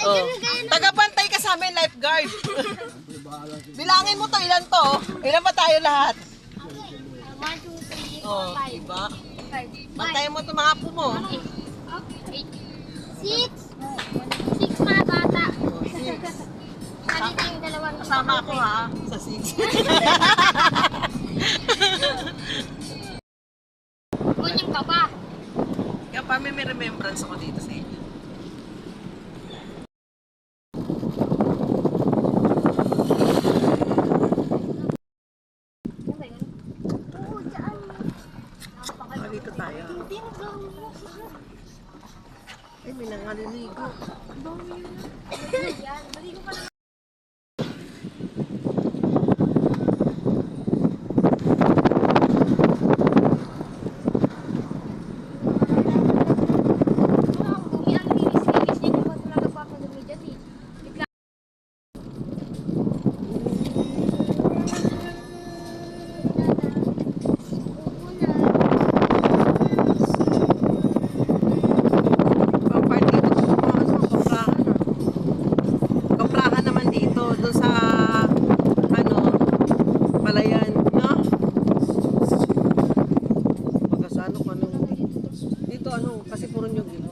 Oh. Tagapantay ka sa amin, lifeguard. Bilangin mo to, ilan to? Ilan ba tayo lahat? 1, 2, 3, 4, 5. Oh, diba? Bantayan mo to mga apo mo. 6. 6 mga bata. Oh, 6. Kanina yung dalawang Kasama ako ha, sa 6. Kunyang ka ba? Kaya pa may remembrance ako dito sa inyo. Ano ba yun? Oo, dyan. Ah, dito tayo. Ay, may nangaliligo. Yan, baligo ka na. Kapag dito, kaprahan. Kaprahan naman dito, doon sa, ano, palayan, no? Pagka sa ano, dito ano, kasi puro nyug yun.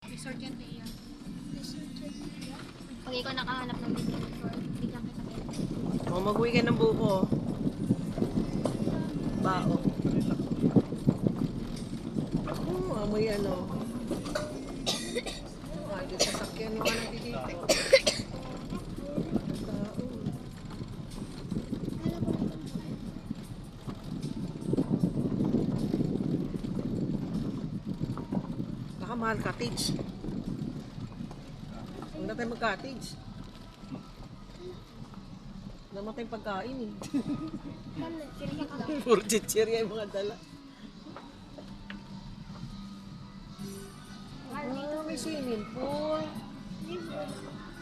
Resort yan, Tia. Pag ikaw nakahanap ng video resort, bigyan kita kayo. O, mag-uwi ka ng buko. Bao. Amoy ano. Ay, dito sasakyan yung ano dito. Baka mahal cottage. Huwag na tayo mag-cottage. Namatay pagkain eh. Puro chichirya yung mga dala. Oh, may swimming pool.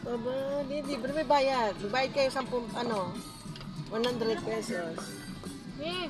Aba, libre may bayad. Bayad kayo 10, ano, 100 pesos. Eh,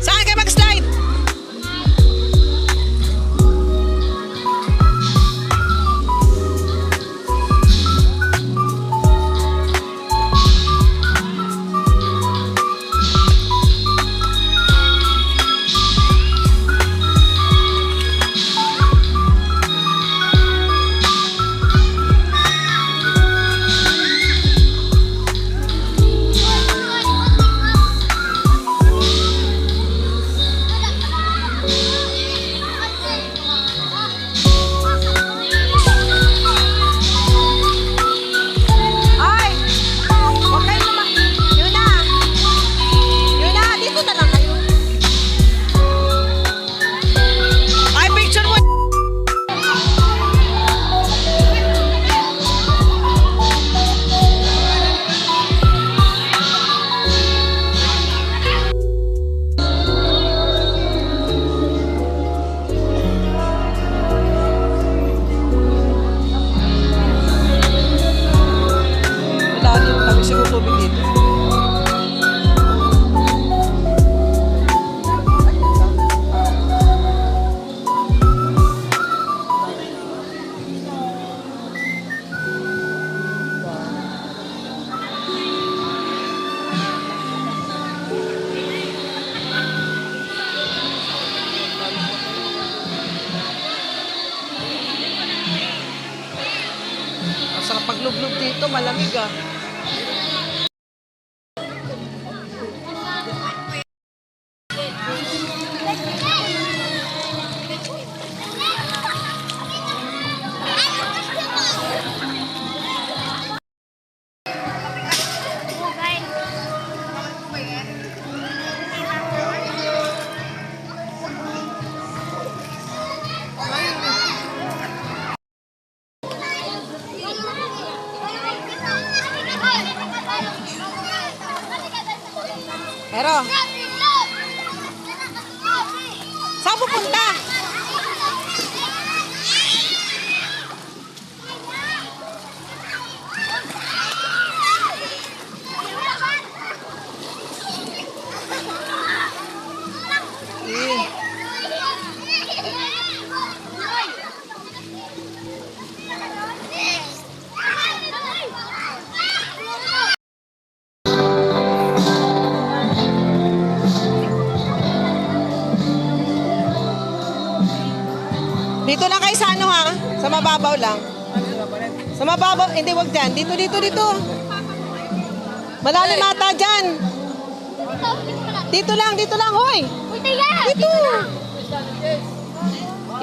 Saan kayo mag-slide? Ay! Huwag kayo naman. Yuna! Yuna, dito na lang kayo. Ay, picture mo! Malalim kami siguro tubig dito. Ang sarap paglublog dito, malamig ah. Oh. Saan pupunta? Dito lang kayo sa ano ha? Sa mababaw lang. Sa mababaw, hindi wag dyan. Dito, dito, dito. Malalim ata dyan. Dito lang, hoy. Dito.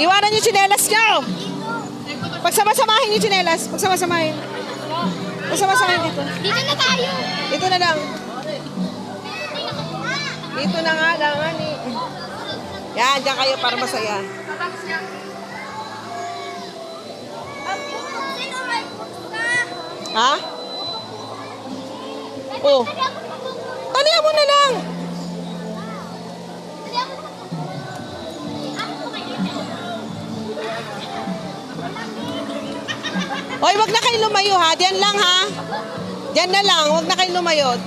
Iwanan yung tsinelas nyo. Pagsama-samahin yung tsinelas. Pagsama-samahin. Pagsama-samahin dito. Dito na tayo. Dito na lang. Dito na nga lang, ani. Yan, dyan kayo para masaya. Ha? Oh. Talihan mo na lang. Hoy, wag na kayo lumayo ha. Diyan lang ha. Diyan na lang. Wag na kayo lumayo.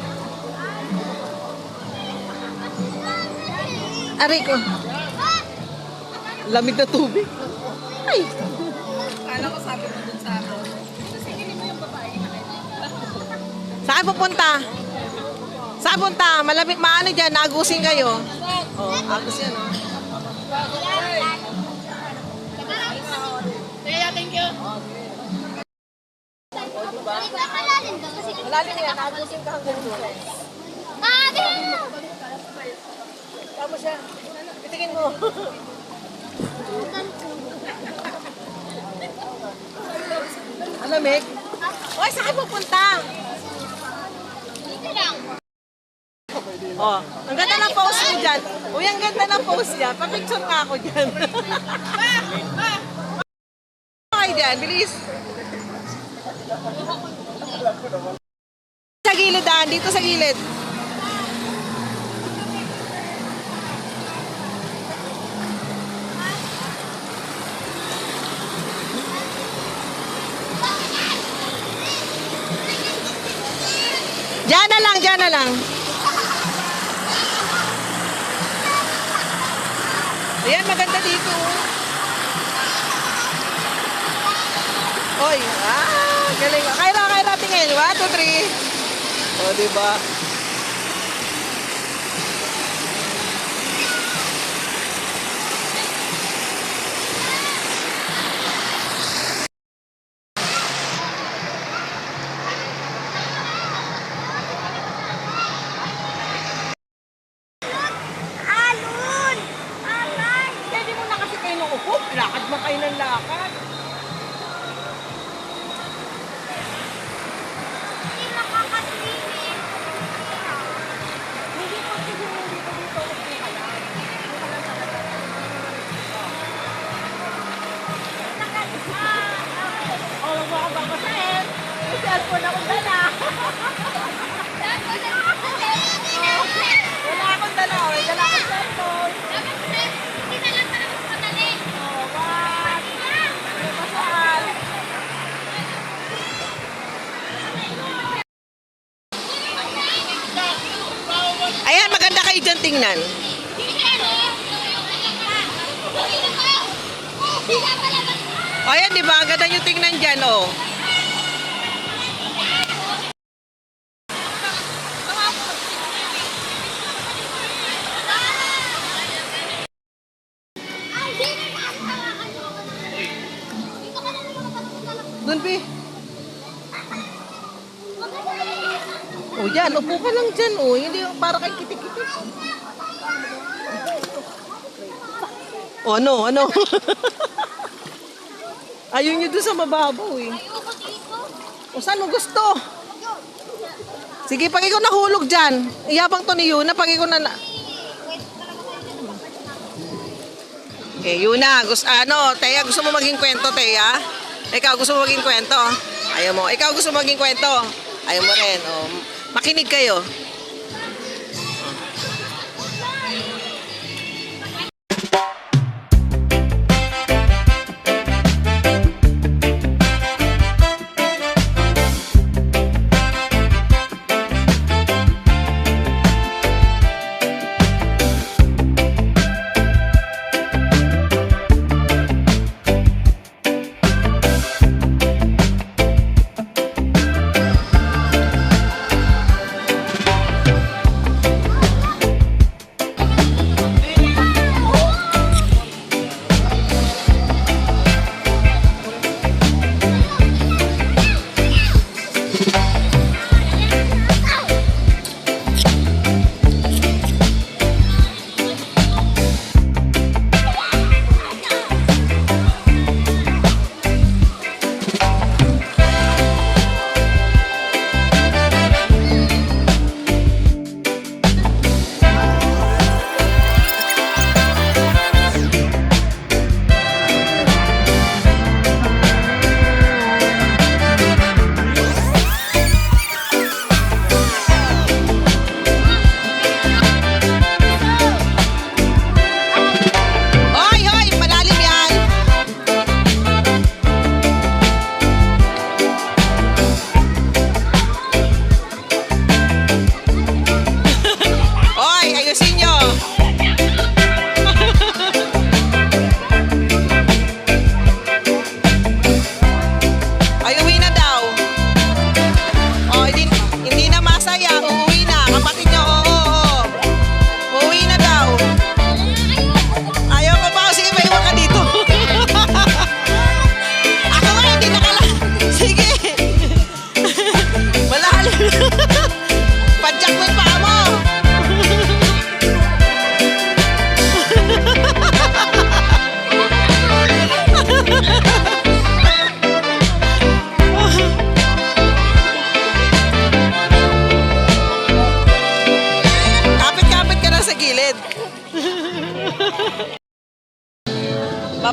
Aray ko. Lamig na tubig. Ay. Kala ko sabi mo dun sa ako. Singilin mo yung babae. Saan pupunta? Saan punta? Malamig, maano dyan? Nagusin kayo. Oh, agos yan oh. Kaya, thank you. Malalim yan, nagusin ka hanggang doon. Tama siya. Pitingin mo. Malamig? Hoy, saan kayo pupunta? Oh, ang ganda ng pose mo dyan. Uy, ang ganda ng pose dyan. Pa-picture nga ako dyan. Okay dyan, bilis. Sa gilid daan, dito sa gilid. Diyan na lang, diyan na lang. Ayan, maganda dito. Oy, galing. Kaya tingin. 1, 2, 3. O, diba? Pwede mo na kasi kayo nung upo. Lakad mo kayo ng lakad. Hindi po siguro dito. Okay ka lang. Oh, wag mo ako bangkasin. May cellphone akong dala. Wala akong dala. May dala akong cellphone. Oh, wag. May pasal. Ayan, maganda kayo dyan tingnan. O, ayan, di ba? Ang ganda nyo tingnan dyan, oh. Doon, Pi. O, yan. Upo ka lang dyan, oh. Hindi para kay kitik-kitik. O, ano? Ayaw nyo doon sa mababaw, eh. O, saan mo gusto? Sige, pag ikaw nahulog dyan, iyabang to ni Yuna, pag ikaw na... Okay, Yuna, Teya, gusto mo maging kwento, Teya? Ikaw, gusto mo maging kwento? Ayaw mo. Ikaw, gusto mo maging kwento? Ayaw mo rin. Oh. Makinig kayo.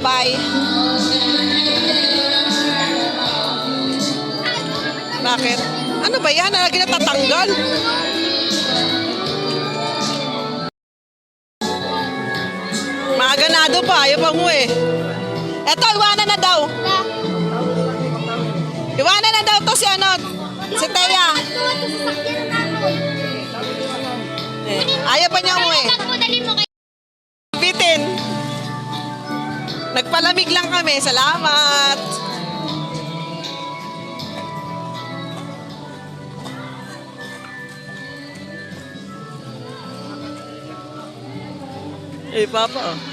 Bye. Bakit? Ano ba yan? Lagi natatanggal. Mga ganado pa. Ayaw pa mo eh. Eto, iwanan na daw. Iwanan na daw to si ano. Si Teya. Ayaw pa niya umuwi. Bitin. Nagpalamig lang kami. Salamat. Eh, Papa.